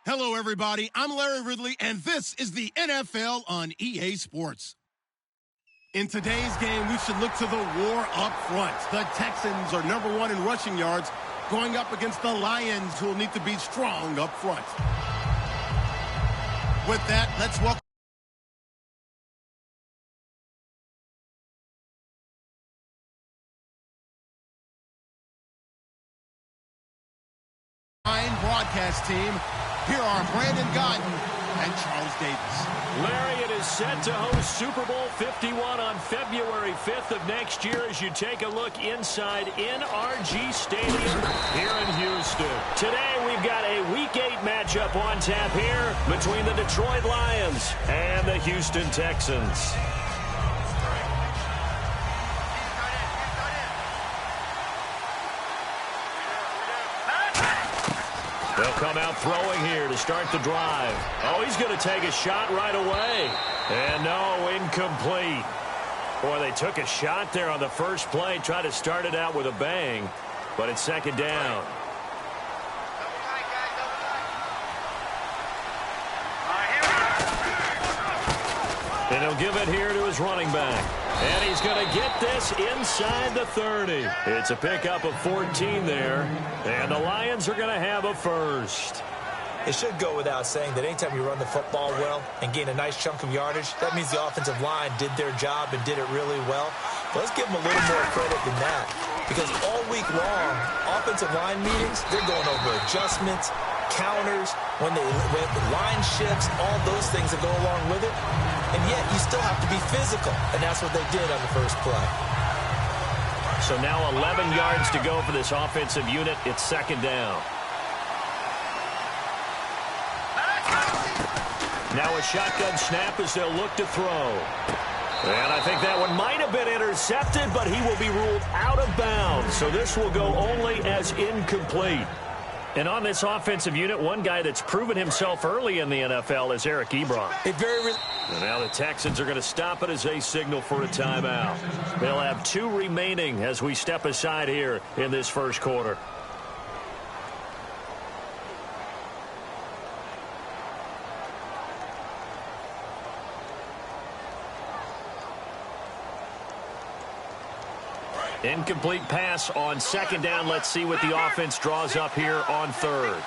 Hello, everybody. I'm Larry Ridley, and this is the NFL on EA Sports. In today's game, we should look to the war up front. The Texans are number one in rushing yards, going up against the Lions, who will need to be strong up front. With that, let's welcome broadcast team. Here are Brandon Guyton and Charles Davis. Larry, it is set to host Super Bowl 51 on February 5th of next year as you take a look inside NRG Stadium here in Houston. Today, we've got a Week 8 matchup on tap here between the Detroit Lions and the Houston Texans. They'll come out throwing here to start the drive. Oh, he's going to take a shot right away. And no, incomplete. Boy, they took a shot there on the first play, tried to start it out with a bang, but it's second down. And he'll give it here to his running back. And he's going to get this inside the 30. It's a pickup of 14 there. And the Lions are going to have a first. It should go without saying that anytime you run the football well and gain a nice chunk of yardage, that means the offensive line did their job and did it really well. But let's give them a little more credit than that. Because all week long, offensive line meetings, they're going over adjustments, counters, when line shifts, all those things that go along with it. And yet you still have to be physical, and that's what they did on the first play. So now 11 yards to go for this offensive unit. It's second down. Now a shotgun snap as they'll look to throw. And I think that one might have been intercepted, but he will be ruled out of bounds. So this will go only as incomplete. And on this offensive unit, one guy that's proven himself early in the NFL is Eric Ebron. And now the Texans are going to stop it as they signal for a timeout. They'll have 2 remaining as we step aside here in this first quarter. Incomplete pass on second down. Let's see what the offense draws up here on third.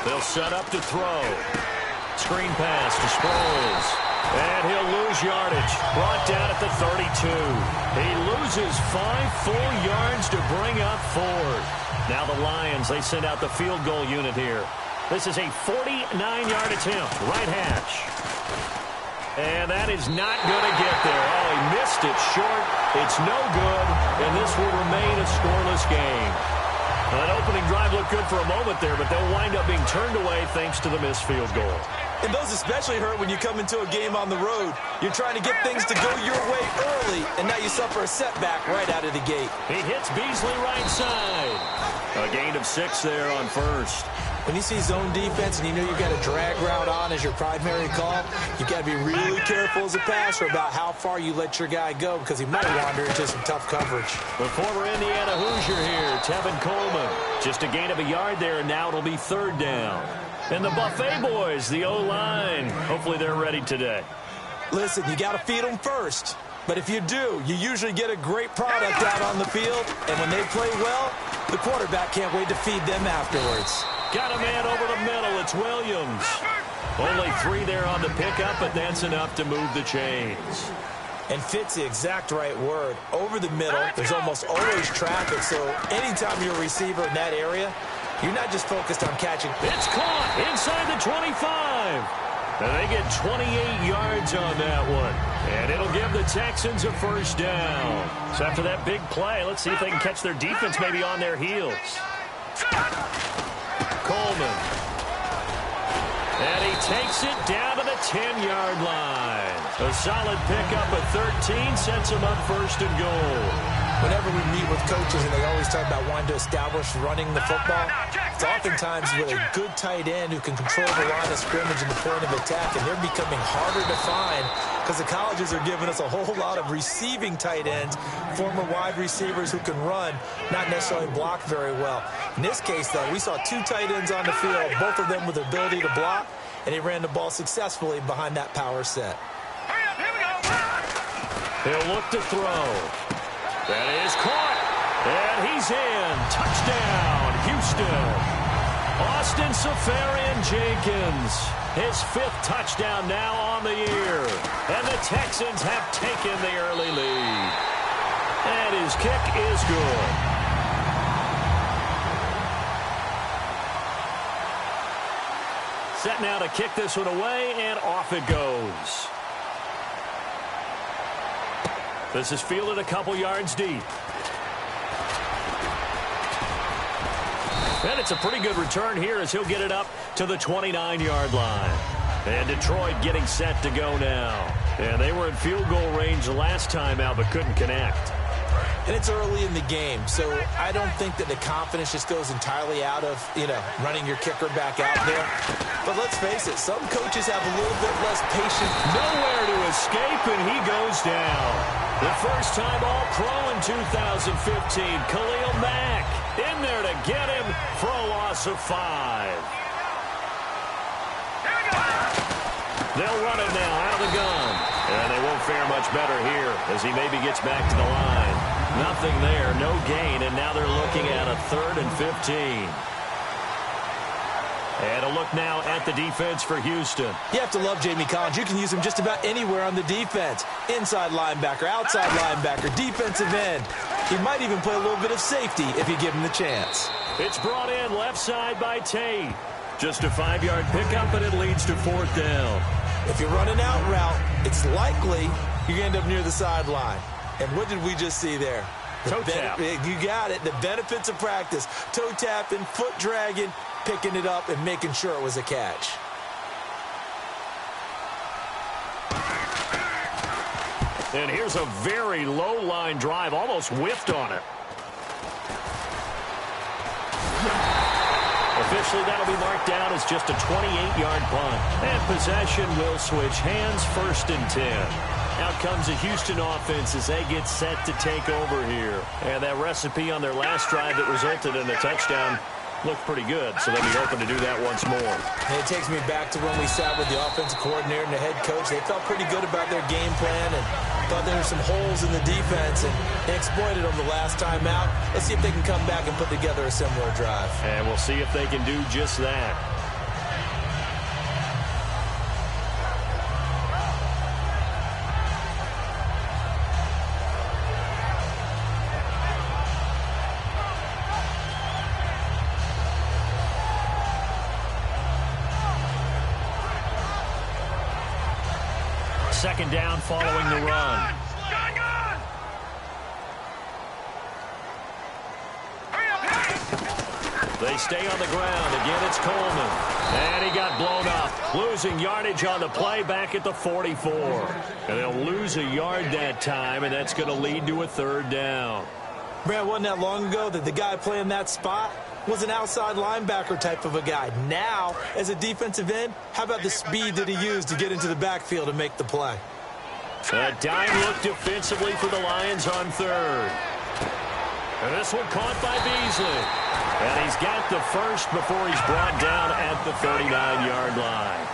They'll set up to throw. Screen pass to Sproles. And he'll lose yardage. Brought down at the 32. He loses 5 full yards to bring up 4. Now the Lions, they send out the field goal unit here. This is a 49-yard attempt. Right hash. And that is not going to get there. Oh, he missed it short. It's no good, and this will remain a scoreless game. Well, that opening drive looked good for a moment there, but they'll wind up being turned away thanks to the missed field goal. And those especially hurt when you come into a game on the road. You're trying to get things to go your way early, and now you suffer a setback right out of the gate. He hits Beasley right side. A gain of 6 there on first. When you see zone defense and you know you've got a drag route on as your primary call, you've got to be really careful as a passer about how far you let your guy go because he might wander into some tough coverage. The former Indiana Hoosier here, Tevin Coleman. Just a gain of a yard there, and now it'll be third down. And the Buffet boys, the O-line, hopefully they're ready today. Listen, you got to feed them first. But if you do, you usually get a great product out on the field. And when they play well, the quarterback can't wait to feed them afterwards. Got a man over the middle. It's Williams. Only 3 there on the pickup, but that's enough to move the chains. And fit's the exact right word. Over the middle, there's almost always traffic. So anytime you're a receiver in that area, you're not just focused on catching. It's caught inside the 25. And they get 28 yards on that one. And it'll give the Texans a first down. So after that big play, let's see if they can catch their defense maybe on their heels. Coleman. And he takes it down to the 10-yard line. A solid pickup of 13 sets him up first and goal. whenever we meet with coaches and they always talk about wanting to establish running the football, it's oftentimes with a good tight end who can control the line of scrimmage and the point of attack, and they're becoming harder to find because the colleges are giving us a whole lot of receiving tight ends, former wide receivers who can run, not necessarily block very well. In this case, though, we saw two tight ends on the field, both of them with the ability to block, and he ran the ball successfully behind that power set. He'll look to throw. That is caught. And he's in. Touchdown, Houston. Austin Safarian-Jenkins. His 5th touchdown now on the year. And the Texans have taken the early lead. And his kick is good. Set now to kick this one away, and off it goes. This is fielded a couple yards deep. And it's a pretty good return here as he'll get it up to the 29-yard line. And Detroit getting set to go now. And they were in field goal range last time out but couldn't connect. And it's early in the game, so I don't think that the confidence just goes entirely out of, running your kicker back out there. But let's face it, some coaches have a little bit less patience. Nowhere to escape, and he goes down. The first-time All-Pro in 2015, Khalil Mack in there to get him for a loss of 5. They'll run it now out of the gun. And they won't fare much better here as he maybe gets back to the line. Nothing there, no gain, and now they're looking at a 3rd and 15. And a look now at the defense for Houston. You have to love Jamie Collins. You can use him just about anywhere on the defense. Inside linebacker, outside linebacker, defensive end. He might even play a little bit of safety if you give him the chance. It's brought in left side by Tate. Just a 5-yard pickup, and it leads to 4th down. If you're running out route, it's likely you're going to end up near the sideline. And what did we just see there? Toe tap. You got it. The benefits of practice. Toe tapping, foot dragging, picking it up, and making sure it was a catch. And here's a very low line drive, almost whiffed on it. Officially, that'll be marked down as just a 28-yard punt. And possession will switch hands, 1st and 10. Out comes the Houston offense as they get set to take over here. And that recipe on their last drive that resulted in a touchdown looked pretty good, so they'll be hoping to do that once more. And it takes me back to when we sat with the offensive coordinator and the head coach. They felt pretty good about their game plan and thought there were some holes in the defense, and they exploited them the last time out. Let's see if they can come back and put together a similar drive. And we'll see if they can do just that. Second down following the run. They stay on the ground. Again, it's Coleman. And he got blown up. Losing yardage on the play back at the 44. And they'll lose a yard that time, and that's going to lead to a 3rd down. Brad, wasn't that long ago that the guy playing that spot was an outside linebacker type of a guy. Now, as a defensive end, how about the speed that he used to get into the backfield and make the play? A dime look defensively for the Lions on 3rd. And this one caught by Beasley. And he's got the 1st before he's brought down at the 39-yard line.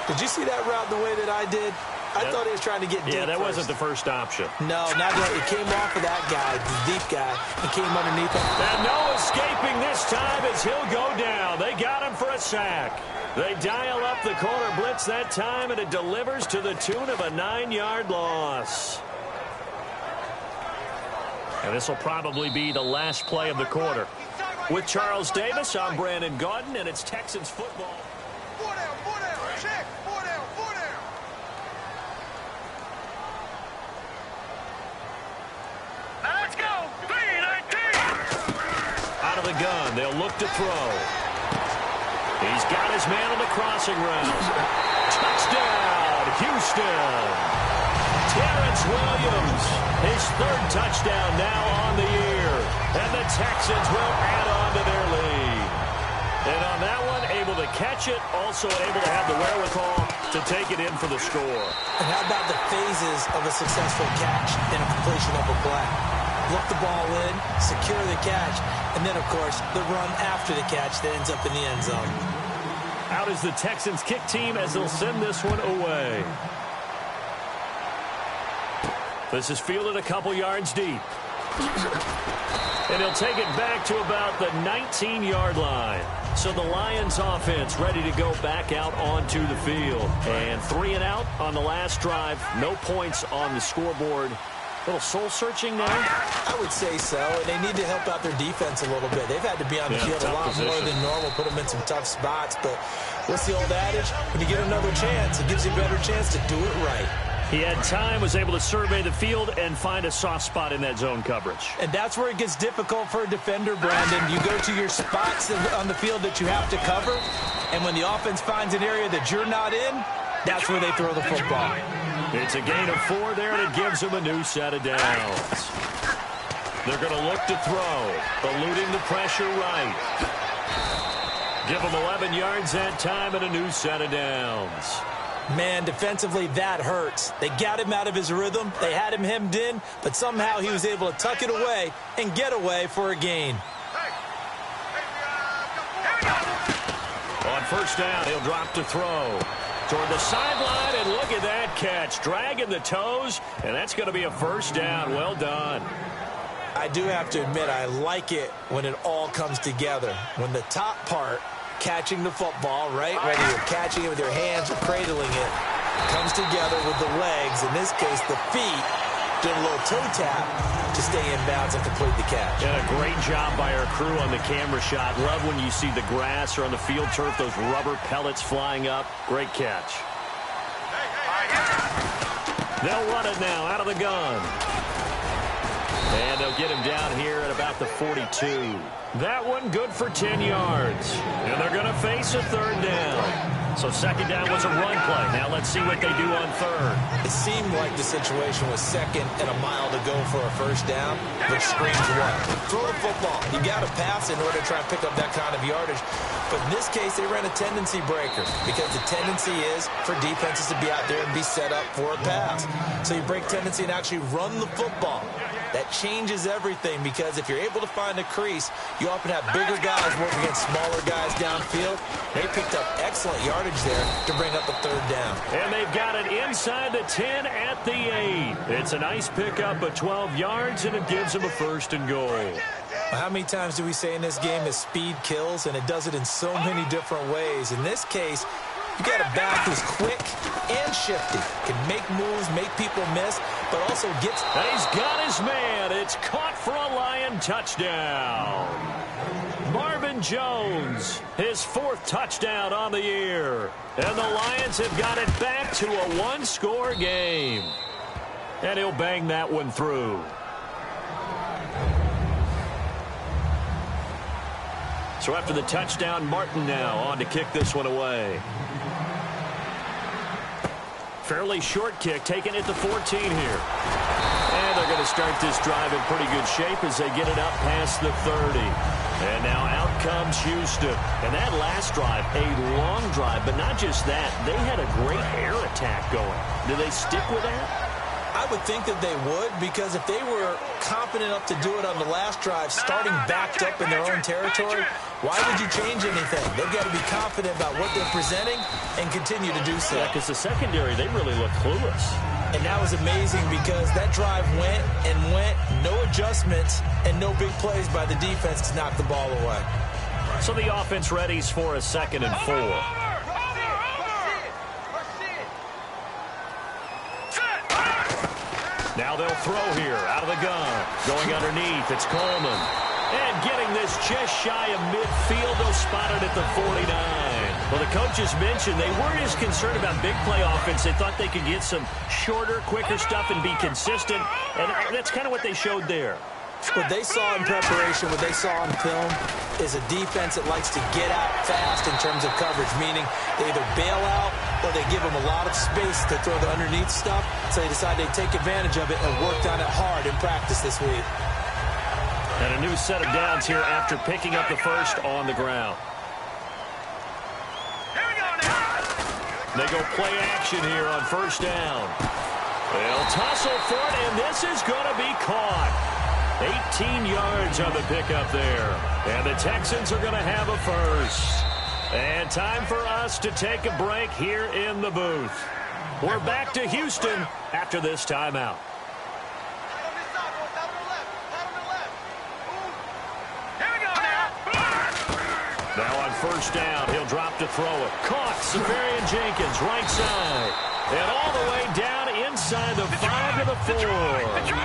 Did you see that route the way that I did? I thought he was trying to get deep. Yeah, that first. wasn't the first option. No, not that. It came off of that guy, the deep guy, and came underneath him. And no escaping this time as he'll go down. They got him for a sack. They dial up the corner blitz that time, and it delivers to the tune of a 9-yard loss. And this will probably be the last play of the quarter. With Charles Davis, I'm Brandon Gaudin, and it's Texans football. 4 down, check, 4 down. Let's go, 3-19. Out of the gun, they'll look to throw. He's got his man on the crossing route. Touchdown, Houston. Terrence Williams, his 3rd touchdown now on the And the Texans will add on to their lead. And on that one, able to catch it, also able to have the wherewithal to take it in for the score. And how about the phases of a successful catch and a completion of a play? Look the ball in, secure the catch, and then, of course, the run after the catch that ends up in the end zone. Out is the Texans kick team as they'll send this one away. This is fielded a couple yards deep. And he'll take it back to about the 19-yard line. So the Lions offense ready to go back out onto the field. And 3 and out on the last drive. No points on the scoreboard. A little soul-searching now? I would say so, and they need to help out their defense a little bit. They've had to be on the field a lot more than normal, put them in some tough spots. But what's the old adage? When you get another chance, it gives you a better chance to do it right. He had time, was able to survey the field and find a soft spot in that zone coverage. And that's where it gets difficult for a defender, Brandon. You go to your spots on the field that you have to cover, and when the offense finds an area that you're not in, that's where they throw the football. It's a gain of 4 there, and it gives them a new set of downs. They're going to look to throw, eluding the pressure right. Give them 11 yards that time and a new set of downs. Man, defensively, that hurts. They got him out of his rhythm. They had him hemmed in, but somehow he was able to tuck it away and get away for a gain. On first down, he'll drop to throw. Toward the sideline, and look at that catch. Dragging the toes, and that's going to be a first down. Well done. I do have to admit, I like it when it all comes together. When the top part, catching the football, right? Whether you're catching it with your hands or cradling it, comes together with the legs. In this case, the feet. Did a little toe tap to stay in bounds and complete the catch. And a great job by our crew on the camera shot. Love when you see the grass or on the field turf, those rubber pellets flying up. Great catch. They'll run it now out of the gun. And they'll get him down here at about the 42. That one good for 10 yards. And they're going to face a third down. So second down was a run play. Now let's see what they do on third. It seemed like the situation was second and a mile to go for a first down, which screams what? Throw the football. You got to pass in order to try and pick up that kind of yardage. But in this case, they ran a tendency breaker because the tendency is for defenses to be out there and be set up for a pass. So you break tendency and actually run the football. That changes everything because if you're able to find a crease, you often have bigger guys working against smaller guys downfield. They picked up excellent yardage there to bring up a third down. And they've got it inside the 10 at the 8. It's a nice pickup of 12 yards, and it gives them a first and goal. How many times do we say in this game that speed kills, and it does it in so many different ways? In this case, you got a back who's quick and shifty, can make moves, make people miss, but also gets... And he's got his man. It's caught for a Lion touchdown. Marvin Jones, his 4th touchdown on the year. And the Lions have got it back to a 1-score game. And he'll bang that one through. So after the touchdown, Martin now on to kick this one away. Fairly short kick, taking it to 14 here. And they're going to start this drive in pretty good shape as they get it up past the 30. And now out comes Houston. And that last drive, a long drive, but not just that. They had a great air attack going. Do they stick with that? I would think that they would, because if they were confident enough to do it on the last drive, starting backed up in their own territory, why would you change anything? They've got to be confident about what they're presenting and continue to do so. Yeah, because the secondary, they really look clueless. And that was amazing because that drive went and went, no adjustments, and no big plays by the defense to knock the ball away. So the offense readies for a 2nd and 4. Now they'll throw here out of the gun. Going underneath, it's Coleman. And getting this just shy of midfield, they'll spot it at the 49. Well, the coaches mentioned they weren't as concerned about big play offense. They thought they could get some shorter, quicker stuff and be consistent. And that's kind of what they showed there. What they saw in preparation, what they saw on film, is a defense that likes to get out fast in terms of coverage, meaning they either bail out or they give them a lot of space to throw the underneath stuff, so they decide they take advantage of it and worked on it hard in practice this week. And a new set of downs here after picking up the first on the ground. They go play action here on first down. They'll tussle for it, and this is going to be caught. 18 yards on the pickup there. And the Texans are going to have a first. And time for us to take a break here in the booth. We're back to Houston after this timeout. Now on first down, he'll drop to throw it. Caught, Severian Jenkins, right side. And all the way down inside the 5 to the 4.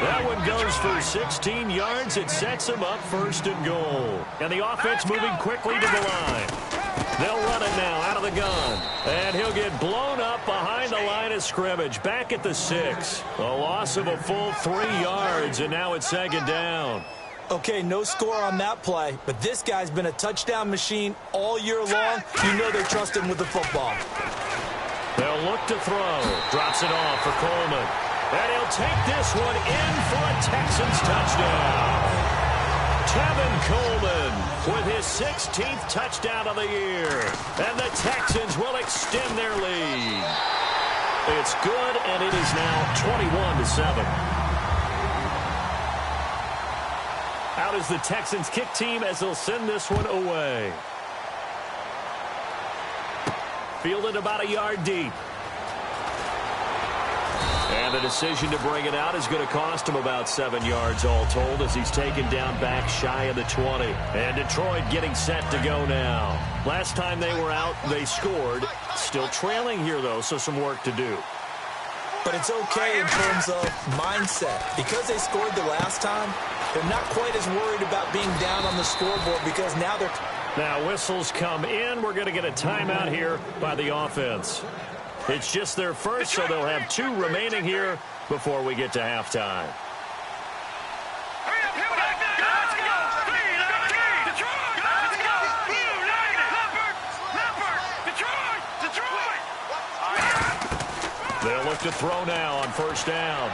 That one goes for 16 yards. It sets him up first and goal. And the offense moving quickly to the line. They'll run it now out of the gun. And he'll get blown up behind the line of scrimmage. Back at the 6. A loss of a full 3 yards, and now it's second down. Okay, no score on that play, but this guy's been a touchdown machine all year long. You know they trust him with the football. They'll look to throw. Drops it off for Coleman. And he'll take this one in for a Texans touchdown. Tevin Coleman with his 16th touchdown of the year. And the Texans will extend their lead. It's good, and it is now 21-7. Out is the Texans kick team as they'll send this one away. Fielded about a yard deep. And the decision to bring it out is going to cost him about 7 yards all told as he's taken down back shy of the 20. And Detroit getting set to go now. Last time they were out, they scored. Still trailing here, though, so some work to do. But it's okay in terms of mindset. Because they scored the last time, they're not quite as worried about being down on the scoreboard because now they're... Now whistles come in. We're going to get a timeout here by the offense. It's just their first, so they'll have 2 remaining here before we get to halftime. They'll look to throw now on first down.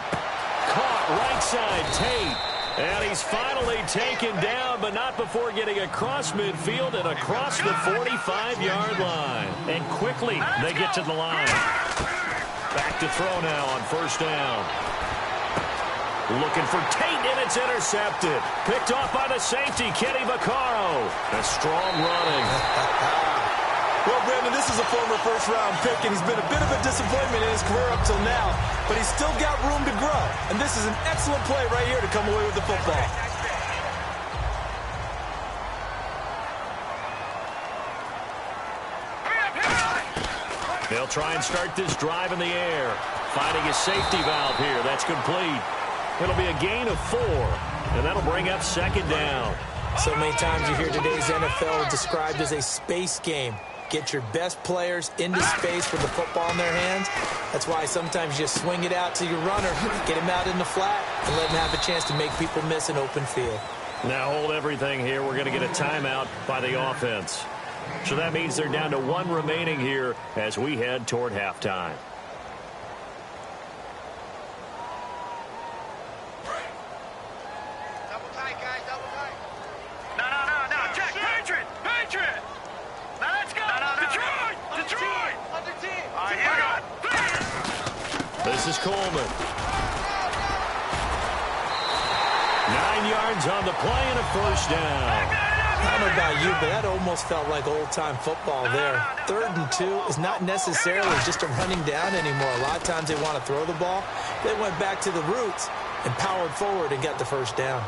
Caught right side, Tate. And he's finally taken down, but not before getting across midfield and across the 45-yard line. And quickly, they get to the line. Back to throw now on first down. Looking for Tate, and it's intercepted. Picked off by the safety, Kenny Vaccaro. A strong running. Well, Brandon, this is a former first-round pick, and he's been a bit of a disappointment in his career up till now, but he's still got room to grow, and this is an excellent play right here to come away with the football. They'll try and start this drive in the air, finding a safety valve here. That's complete. It'll be a gain of 4, and that'll bring up second down. So many times you hear today's NFL described as a space game. Get your best players into space with the football in their hands. That's why sometimes you just swing it out to your runner, get him out in the flat, and let him have a chance to make people miss an open field. Now hold everything here. We're going to get a timeout by the offense. So that means they're down to 1 remaining here as we head toward halftime. Double tight, guys, double tight. No, Jack, Patriot. Now let's go. Detroit. Other team. All right, here we go. This is Coleman. 9 yards on the play and a first down. I don't know about you, but that almost felt like old-time football there. 3rd and 2 is not necessarily just a running down anymore. A lot of times they want to throw the ball. They went back to the roots and powered forward and got the first down.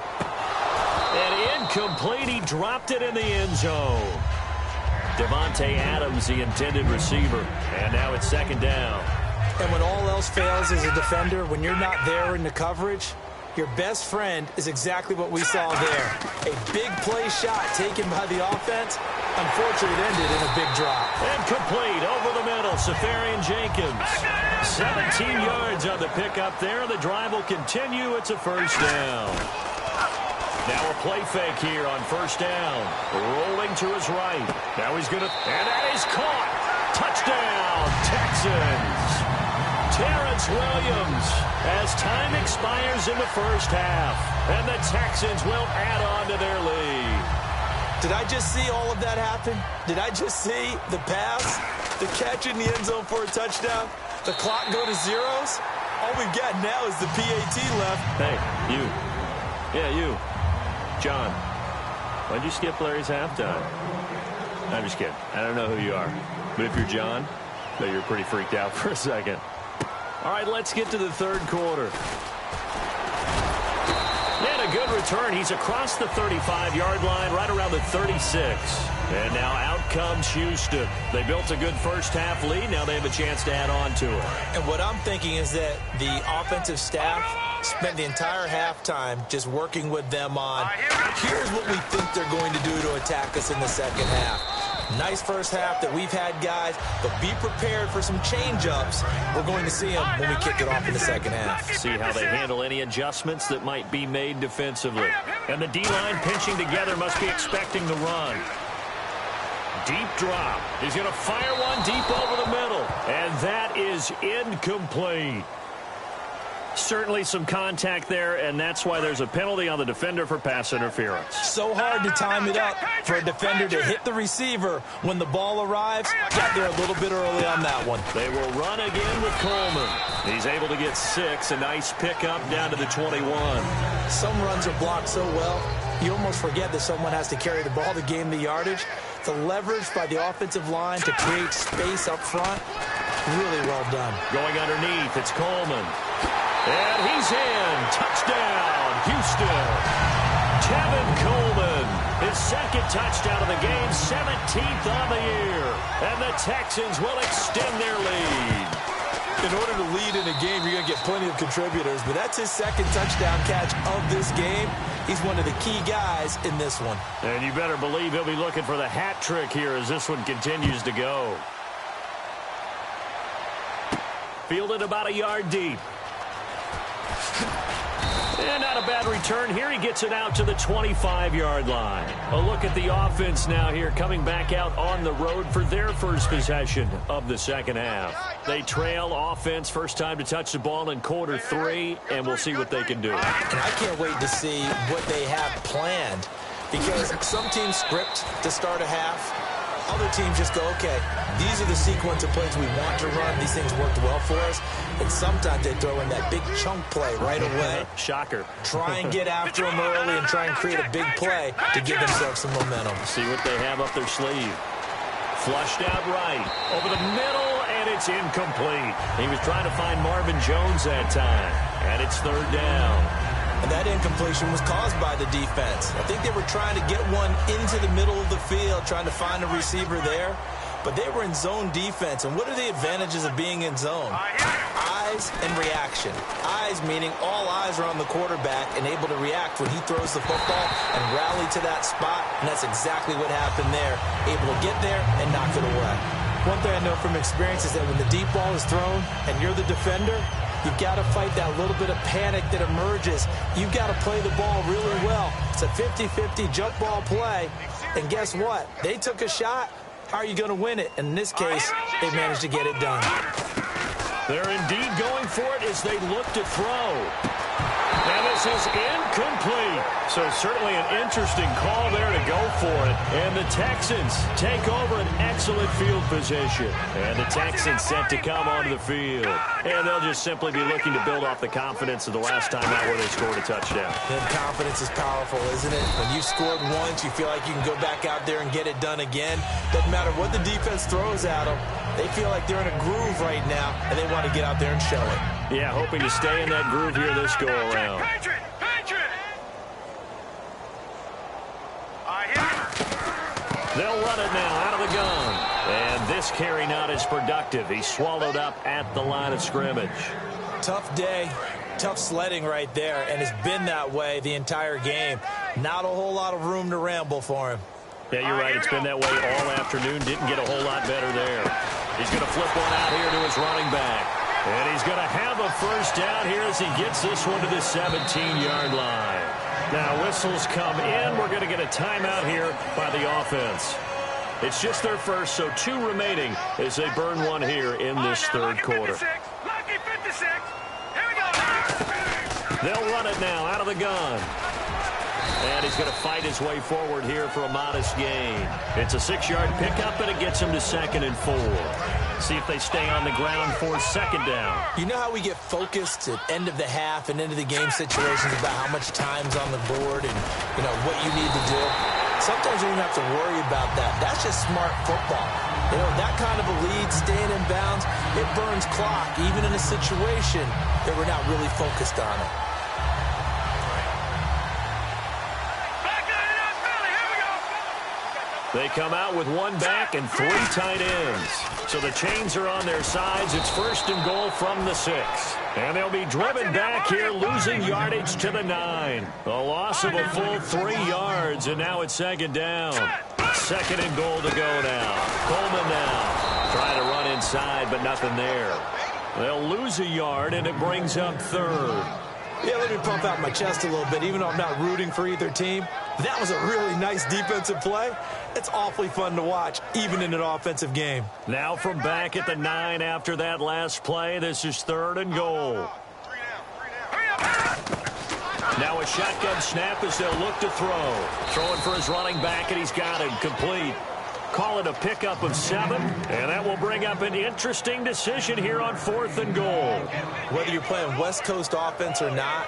And incomplete. He dropped it in the end zone. Devontae Adams, the intended receiver. And now it's second down. And when all else fails as a defender, when you're not there in the coverage, your best friend is exactly what we saw there. A big play shot taken by the offense. Unfortunately, it ended in a big drop. And complete over the middle, Severian Jenkins. 17 yards on the pickup there. The drive will continue. It's a first down. Now a play fake here on first down. Rolling to his right. Now he's going to... And that is caught. Touchdown, Texans. Terrence Williams, as time expires in the first half, and the Texans will add on to their lead. Did I just see all of that happen? Did I just see the pass, the catch in the end zone for a touchdown, the clock go to zeros? All we've got now is the PAT left. Hey, you. Yeah, you. John, why'd you skip Larry's halftime? I'm just kidding. I don't know who you are. But if you're John, I bet you're pretty freaked out for a second. All right, let's get to the third quarter. And a good return. He's across the 35-yard line, right around the 36. And now out comes Houston. They built a good first-half lead. Now they have a chance to add on to it. And what I'm thinking is that the offensive staff spent the entire halftime just working with them on, here's what we think they're going to do to attack us in the second half. Nice first half that we've had, guys, but be prepared for some change-ups. We're going to see them when we kick it off in the second half. See how they handle any adjustments that might be made defensively. And the D-line pinching together must be expecting the run. Deep drop. He's going to fire one deep over the middle. And that is incomplete. Certainly some contact there, and that's why there's a penalty on the defender for pass interference. So hard to time it up for a defender to hit the receiver when the ball arrives. Got there a little bit early on that one. They will run again with Coleman. He's able to get 6. A nice pickup down to the 21. Some runs are blocked so well, you almost forget that someone has to carry the ball to gain the yardage. The leverage by the offensive line to create space up front, really well done. Going underneath, it's Coleman. And he's in. Touchdown, Houston. Tevin Coleman, his second touchdown of the game, 17th on the year. And the Texans will extend their lead. In order to lead in a game, you're going to get plenty of contributors, but that's his second touchdown catch of this game. He's one of the key guys in this one. And you better believe he'll be looking for the hat trick here as this one continues to go. Fielded about a yard deep. And not a bad return here. He gets it out to the 25-yard line. A look at the offense now here, coming back out on the road for their first possession of the second half. They trail offense, first time to touch the ball in quarter 3, and we'll see what they can do. And I can't wait to see what they have planned, because some teams script to start a half. Other teams just go, okay, these are the sequence of plays we want to run. These things worked well for us. And sometimes they throw in that big chunk play right away. Shocker. Try and get after them early and try and create a big play to give themselves some momentum. See what they have up their sleeve. Flushed out right. Over the middle, and it's incomplete. He was trying to find Marvin Jones that time. And it's third down. And that incompletion was caused by the defense. I think they were trying to get one into the middle of the field, trying to find a receiver there. But they were in zone defense. And what are the advantages of being in zone? Eyes and reaction. Eyes meaning all eyes are on the quarterback and able to react when he throws the football and rally to that spot. And that's exactly what happened there. Able to get there and knock it away. One thing I know from experience is that when the deep ball is thrown and you're the defender, you've got to fight that little bit of panic that emerges. You've got to play the ball really well. It's a 50-50 jump ball play. And guess what? They took a shot. How are you going to win it? And in this case, they managed to get it done. They're indeed going for it as they look to throw. And this is incomplete. So certainly an interesting call there to go for it. And the Texans take over an excellent field position. And the Texans set to come onto the field. And they'll just simply be looking to build off the confidence of the last time out where they scored a touchdown. And confidence is powerful, isn't it? When you scored once, you feel like you can go back out there and get it done again. Doesn't matter what the defense throws at them. They feel like they're in a groove right now, and they want to get out there and show it. Yeah, hoping to stay in that groove here this go-around. They'll run it now out of the gun. And this carry not as productive. He's swallowed up at the line of scrimmage. Tough day, tough sledding right there, and it's been that way the entire game. Not a whole lot of room to ramble for him. Yeah, you're right. It's been that way all afternoon. Didn't get a whole lot better there. He's going to flip one out here to his running back. And he's going to have a first down here as he gets this one to the 17-yard line. Now, whistles come in. We're going to get a timeout here by the offense. It's just their first, so 2 remaining as they burn one here in this third quarter. They'll run it now out of the gun. And he's going to fight his way forward here for a modest gain. It's a 6-yard pickup, and it gets him to 2nd and 4. See if they stay on the ground for 2nd down. You know how we get focused at end of the half and into the game situations about how much time's on the board and, you know, what you need to do? Sometimes you don't have to worry about that. That's just smart football. You know, that kind of a lead, staying in bounds, it burns clock, even in a situation that we're not really focused on it. They come out with 1 back and 3 tight ends. So the chains are on their sides. It's 1st and goal from the 6. And they'll be driven back here, losing yardage to the 9. A loss of a full 3 yards, and now it's 2nd down. 2nd and goal to go now. Coleman now trying to run inside, but nothing there. They'll lose a yard, and it brings up 3rd. Yeah, let me pump out my chest a little bit, even though I'm not rooting for either team. That was a really nice defensive play. It's awfully fun to watch, even in an offensive game. Now from back at the 9 after that last play, this is 3rd and goal. Now a shotgun snap as they'll look to throw. Throwing for his running back, and he's got it complete. Call it a pickup of 7, and that will bring up an interesting decision here on 4th and goal. Whether you're playing West Coast offense or not,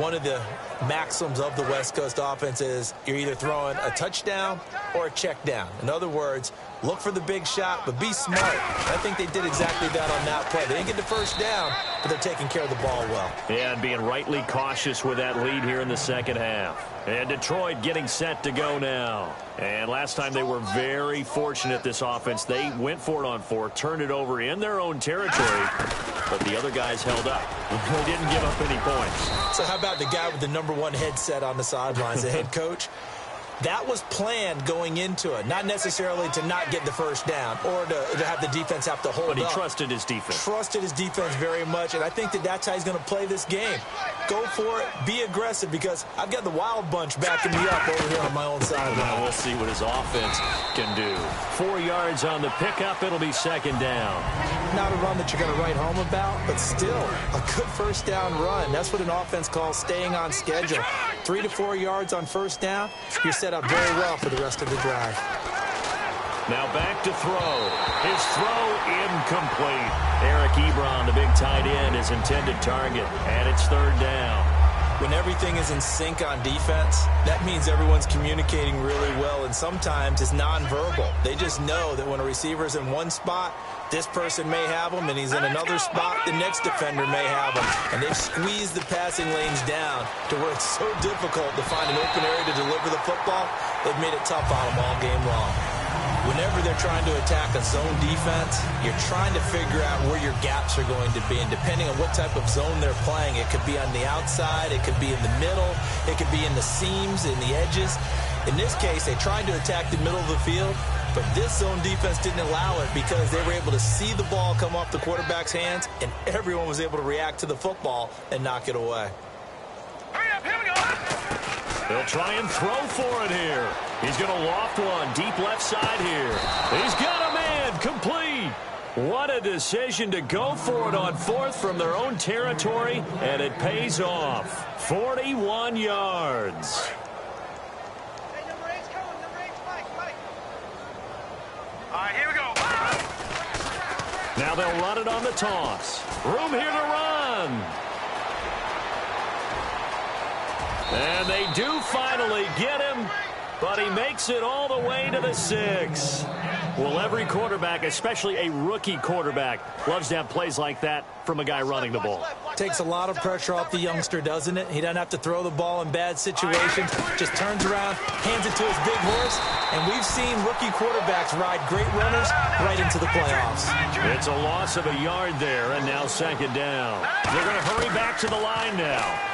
one of the maxims of the West Coast offense is you're either throwing a touchdown or a check down. In other words, look for the big shot, but be smart. I think they did exactly that on that play. They didn't get the first down, but they're taking care of the ball well. Yeah, and being rightly cautious with that lead here in the 2nd half. And Detroit getting set to go now. And last time they were very fortunate, this offense. They went for it on 4, turned it over in their own territory, but the other guys held up. They didn't give up any points. So how about the guy with the #1 headset on the sidelines, the head coach? That was planned going into it, not necessarily to not get the first down or to have the defense have to hold up. But he trusted his defense. Trusted his defense very much, and I think that that's how he's going to play this game. Go for it, be aggressive, because I've got the wild bunch backing me up over here on my own side. Now we'll see what his offense can do. 4 yards on the pickup. It'll be 2nd down. Not a run that you're going to write home about, but still a good first down run. That's what an offense calls staying on schedule. 3 to 4 yards on first down, you're set up very well for the rest of the drive. Now back to throw. His throw incomplete. Eric Ebron, the big tight end, his intended target, and it's 3rd down. When everything is in sync on defense, that means everyone's communicating really well, and sometimes it's nonverbal. They just know that when a receiver's in one spot, this person may have him, and he's in another spot, the next defender may have him. And they've squeezed the passing lanes down to where it's so difficult to find an open area to deliver the football. They've made it tough on them all game long. Whenever they're trying to attack a zone defense, you're trying to figure out where your gaps are going to be. And depending on what type of zone they're playing, it could be on the outside, it could be in the middle, it could be in the seams, in the edges. In this case, they tried to attack the middle of the field, but this zone defense didn't allow it because they were able to see the ball come off the quarterback's hands, and everyone was able to react to the football and knock it away. Hurry up, here we go. They'll try and throw for it here. He's going to loft one deep left side here. He's got a man complete. What a decision to go for it on 4th from their own territory, and it pays off. 41 yards. Hey, number 8's coming. Number 8's Mike. All right, here we go. Now they'll run it on the toss. Room here to run. And they do finally get him, but he makes it all the way to the 6. Well, every quarterback, especially a rookie quarterback, loves to have plays like that from a guy running the ball. Takes a lot of pressure off the youngster, doesn't it? He doesn't have to throw the ball in bad situations. Just turns around, hands it to his big horse, and we've seen rookie quarterbacks ride great runners right into the playoffs. It's a loss of a yard there, and now 2nd down. They're going to hurry back to the line now.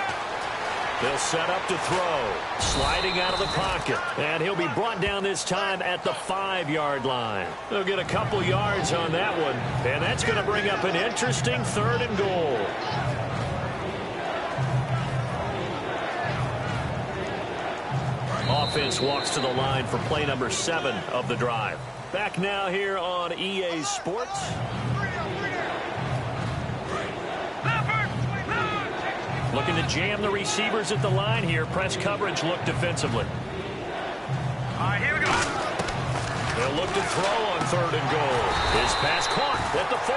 They'll set up to throw. Sliding out of the pocket. And he'll be brought down this time at the 5-yard line. They'll get a couple yards on that one. And that's going to bring up an interesting 3rd and goal. Offense walks to the line for play number 7 of the drive. Back now here on EA Sports. Looking to jam the receivers at the line here. Press coverage look defensively. All right, here we go. They'll look to throw on 3rd and goal. His pass caught at the 4.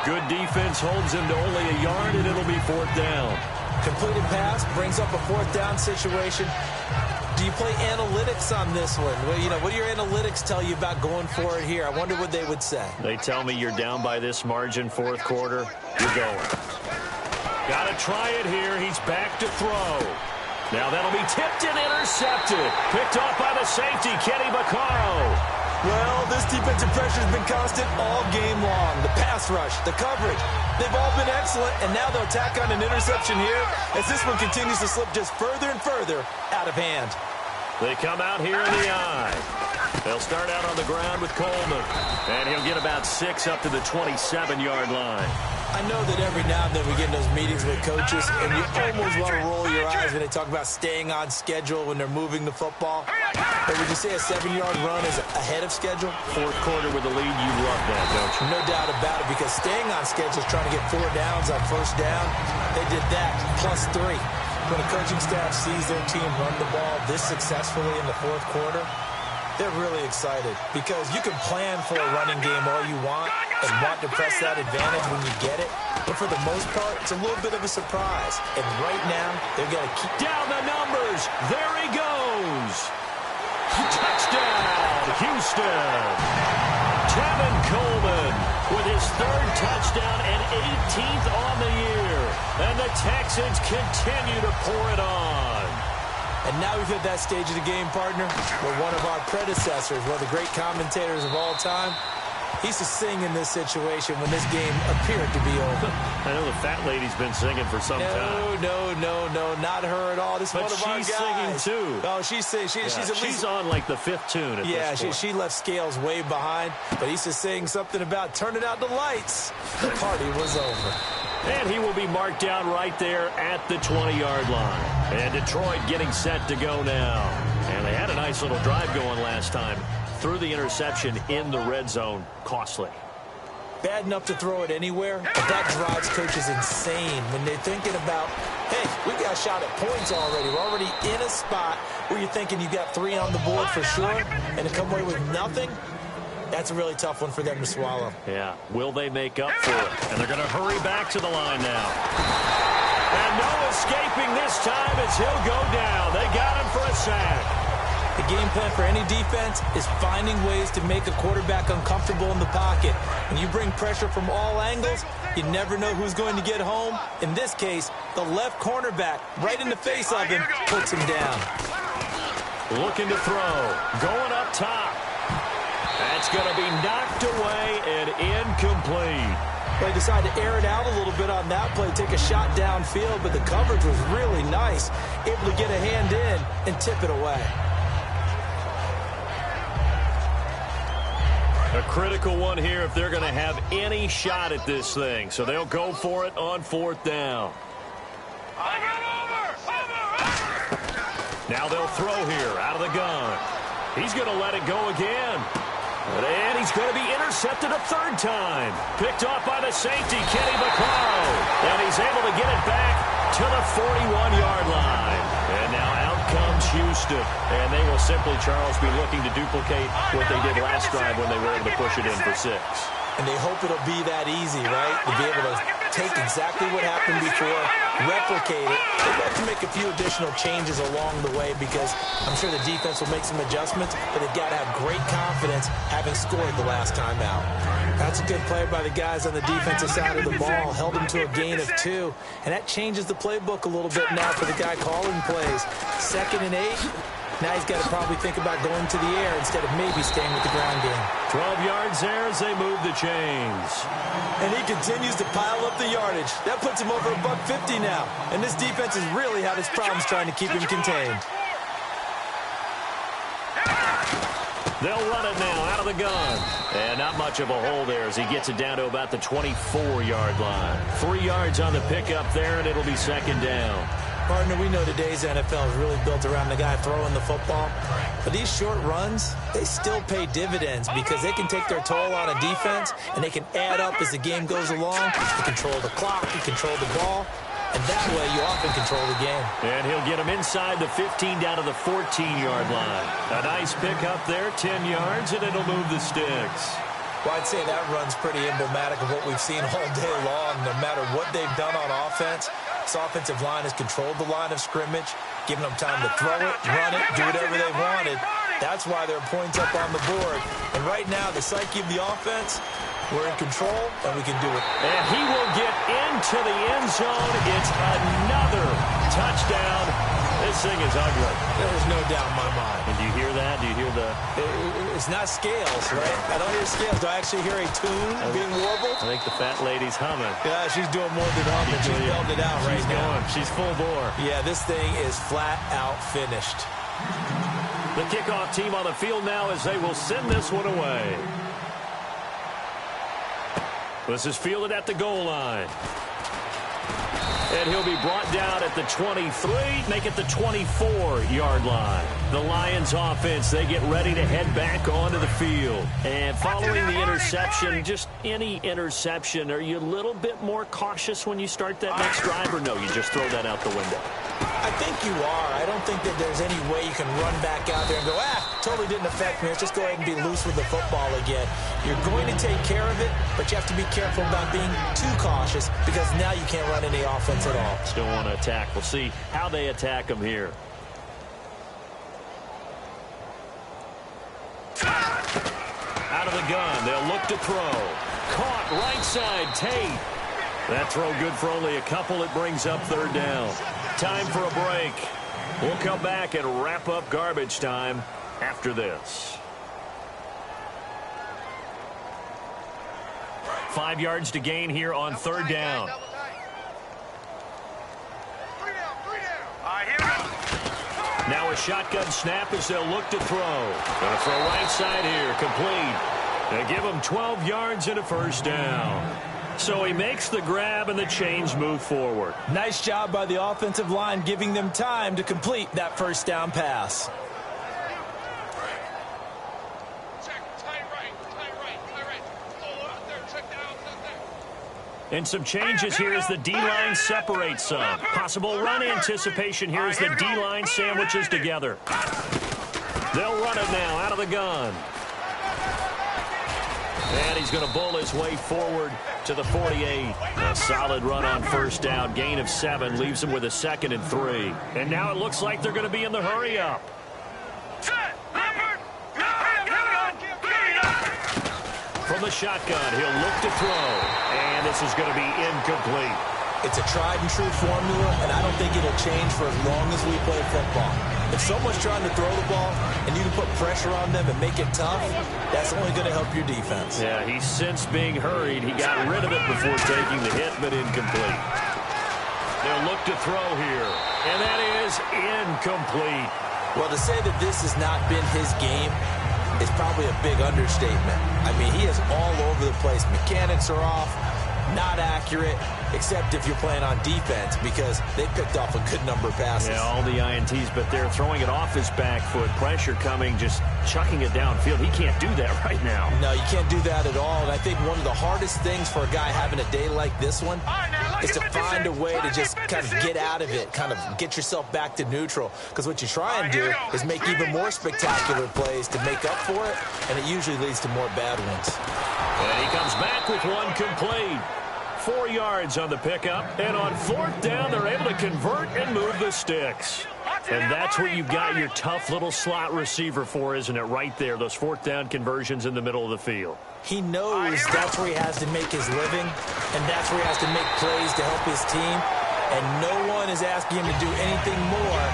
Good defense holds him to only a yard, and it'll be 4th down. Completed pass brings up a 4th down situation. Do you play analytics on this one? Well, what do your analytics tell you about going for it here? I wonder what they would say. They tell me you're down by this margin, 4th quarter. You're going. Got to try it here. He's back to throw. Now that'll be tipped and intercepted. Picked off by the safety, Kenny Vaccaro. Well, this defensive pressure has been constant all game long. The pass rush, the coverage, they've all been excellent, and now they'll tack on an interception here as this one continues to slip just further and further out of hand. They come out here in the eye. They'll start out on the ground with Coleman, and he'll get about 6 up to the 27-yard line. I know that every now and then we get in those meetings with coaches, and you almost want to roll your eyes when they talk about staying on schedule when they're moving the football. But would you say a 7-yard run is ahead of schedule? 4th quarter with the lead, you love that, don't you? No doubt about it, because staying on schedule is trying to get 4 downs on 1st down. They did that, plus 3. When a coaching staff sees their team run the ball this successfully in the 4th quarter, they're really excited, because you can plan for a running game all you want and want to press that advantage when you get it. But for the most part, it's a little bit of a surprise. And right now, they've got to keep down the numbers. There he goes. Touchdown, Houston. Tevin Coleman with his 3rd touchdown and 18th on the year. And the Texans continue to pour it on. And now we've hit that stage of the game, partner, where one of our predecessors, one of the great commentators of all time, he used to sing in this situation when this game appeared to be over. I know the fat lady's been singing for some time. No, not her at all. This is one of our guys. But she's singing, too. Oh, she's singing. She's on, like, the 5th tune at this point. She left Scales way behind, but he used to sing something about turning out the lights. The party was over. And he will be marked down right there at the 20-yard line. And Detroit getting set to go now. And they had a nice little drive going last time. Threw the interception in the red zone. Costly. Bad enough to throw it anywhere, but that drives coaches insane when they're thinking about, hey, we got a shot at points already. We're already in a spot where you're thinking you got 3 on the board for sure, and to come away with nothing, that's a really tough one for them to swallow. Yeah. Will they make up for it? And they're going to hurry back to the line now. And no escaping this time as he'll go down. They got him for a sack. The game plan for any defense is finding ways to make a quarterback uncomfortable in the pocket. When you bring pressure from all angles, you never know who's going to get home. In this case, the left cornerback, right in the face of him, puts him down. Looking to throw. Going up top. That's going to be knocked away and incomplete. They decided to air it out a little bit on that play, take a shot downfield, but the coverage was really nice. Able to get a hand in and tip it away. A critical one here if they're going to have any shot at this thing. So they'll go for it on 4th down. Now they'll throw here out of the gun. He's going to let it go again. And he's going to be intercepted a 3rd time. Picked off by the safety, Kenny Vaccaro. And he's able to get it back to the 41-yard line. And now out comes Houston. And they will simply, Charles, be looking to duplicate what they did last drive when they were able to push it in for 6. And they hope it'll be that easy, right? To be able to take exactly what happened before, replicate it. They'll have to make a few additional changes along the way because I'm sure the defense will make some adjustments, but they've got to have great confidence having scored the last time out. That's a good play by the guys on the defensive side of the ball. Held them to a gain of 2. And that changes the playbook a little bit now for the guy calling plays. 2nd and 8. Now he's got to probably think about going to the air instead of maybe staying with the ground game. 12 yards there as they move the chains. And he continues to pile up the yardage. That puts him over $150 now. And this defense has really had its problems trying to keep him contained. They'll run it now out of the gun. And not much of a hole there as he gets it down to about the 24-yard line. 3 yards on the pickup there, and it'll be 2nd down. Partner, we know today's NFL is really built around the guy throwing the football. But these short runs, they still pay dividends because they can take their toll on a defense, and they can add up as the game goes along. You control the clock, you control the ball. and that way you often control the game. And he'll get him inside the 15 down to the 14-yard line. A nice pickup there, 10 yards, and it'll move the sticks. Well, I'd say that run's pretty emblematic of what we've seen all day long. No matter what they've done on offense, this offensive line has controlled the line of scrimmage, given them time to throw it, run it, do whatever they wanted. That's why there are points up on the board. And right now, the psyche of the offense, we're in control, and we can do it. And he will get into the end zone. It's another touchdown. This thing is ugly. There's no doubt in my mind. And do you hear that? Do you hear the... It's not scales, right? I don't hear scales. Do I actually hear a tune being warbled? I think the fat lady's humming. Yeah, she's doing more than humming. She's belting it out right now. She's full bore. Yeah, this thing is flat out finished. The kickoff team on the field now as they will send this one away. This is fielded at the goal line. And he'll be brought down at the 23, make it the 24-yard line. The Lions offense, they get ready to head back onto the field. And following the interception, just any interception, are you a little bit more cautious when you start that next drive, or no, you just throw that out the window? I think you are. I don't think that there's any way you can run back out there and go, totally didn't affect me. Let's just go ahead and be loose with the football again. You're going to take care of it, but you have to be careful about being too cautious because now you can't run any offense at all. Still want to attack. We'll see how they attack them here. Out of the gun, they'll look to throw. Caught right side, Tate. That throw good for only a couple. It brings up third down. Time for a break. We'll come back and wrap up garbage time after this. 5 yards to gain here on third down. Now a shotgun snap as they'll look to throw. Gonna throw right side here, complete. They give him 12 yards and a first down. So he makes the grab and the chains move forward. Nice job by the offensive line giving them time to complete that first down pass. And some changes here as the D-line separates some. Possible run anticipation here as the D-line sandwiches together. They'll run it now out of the gun. And he's going to bull his way forward to the 48. A solid run on first down. Gain of 7 leaves him with a 2nd and 3. And now it looks like they're going to be in the hurry-up. From the shotgun, he'll look to throw. And this is going to be incomplete. It's a tried-and-true formula, and I don't think it'll change for as long as we play football. If someone's trying to throw the ball and you can put pressure on them and make it tough, that's only going to help your defense. Yeah, he sensed being hurried. He got rid of it before taking the hit, but incomplete. They'll look to throw here, and that is incomplete. Well, to say that this has not been his game is probably a big understatement. I mean, he is all over the place. Mechanics are off. Not accurate, except if you're playing on defense, because they picked off a good number of passes. Yeah, all the INTs, but they're throwing it off his back foot. Pressure coming, just chucking it downfield. He can't do that right now. No, you can't do that at all. And I think one of the hardest things for a guy having a day like this one is to find a way to just kind of get out of it, kind of get yourself back to neutral. Because what you try and do is make even more spectacular plays to make up for it, and it usually leads to more bad ones. And he comes back with one complete. 4 yards on the pickup, and on fourth down, they're able to convert and move the sticks. And that's what you've got your tough little slot receiver for, isn't it? Right there, those fourth down conversions in the middle of the field. He knows that's where he has to make his living, and that's where he has to make plays to help his team. And no one is asking him to do anything more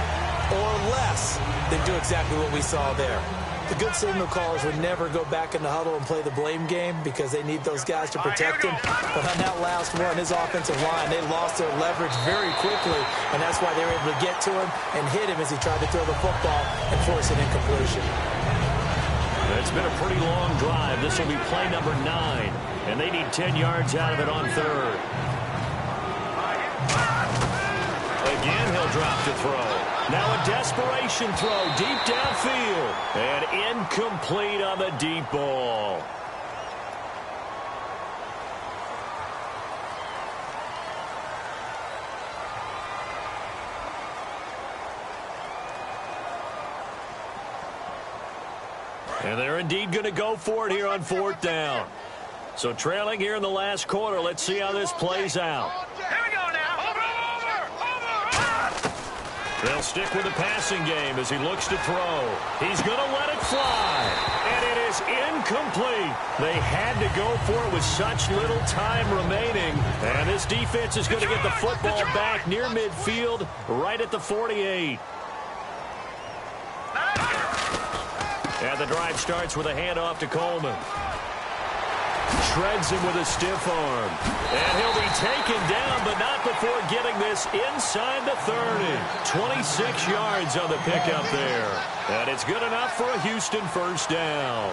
or less than do exactly what we saw there. The good signal callers would never go back in the huddle and play the blame game because they need those guys to protect him. But on that last one, his offensive line, they lost their leverage very quickly, and that's why they were able to get to him and hit him as he tried to throw the football and force an incompletion. It's been a pretty long drive. This will be play number 9, and they need 10 yards out of it on third. Again, he'll drop to throw. Now a desperation throw deep downfield. And incomplete on the deep ball. And they're indeed going to go for it here on 4th down. So trailing here in the last quarter. Let's see how this plays out. Here we go now. Over. They'll stick with the passing game as he looks to throw. He's going to let it fly. And it is incomplete. They had to go for it with such little time remaining. And this defense is going to get the football back near midfield, right at the 48. And the drive starts with a handoff to Coleman. Shreds him with a stiff arm. And he'll be taken down, but not before getting this inside the 30. 26 yards on the pickup there. And it's good enough for a Houston first down.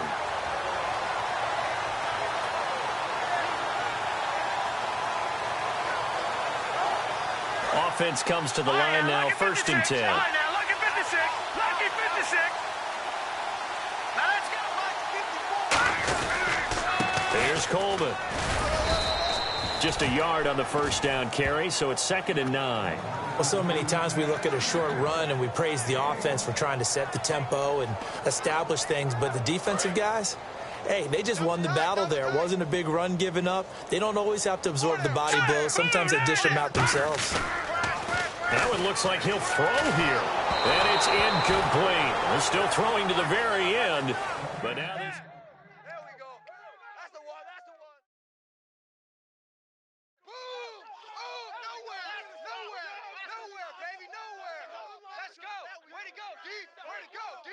Offense comes to the line now, 1st and 10. All right, now, lucky 56. Lucky 56. Now, let's go. Here's Coleman. Just a yard on the first down carry, so it's 2nd and 9. Well, so many times we look at a short run and we praise the offense for trying to set the tempo and establish things, but the defensive guys, hey, they just won the battle there. It wasn't a big run given up. They don't always have to absorb the body blows. Sometimes they dish them out themselves. Now it looks like he'll throw here. And it's incomplete. They're still throwing to the very end. But now this... There we go. That's the one. That's the one. Boom! Oh, nowhere. Nowhere. Nowhere, baby. Nowhere. Let's go. Way to go, D. Way to go, D.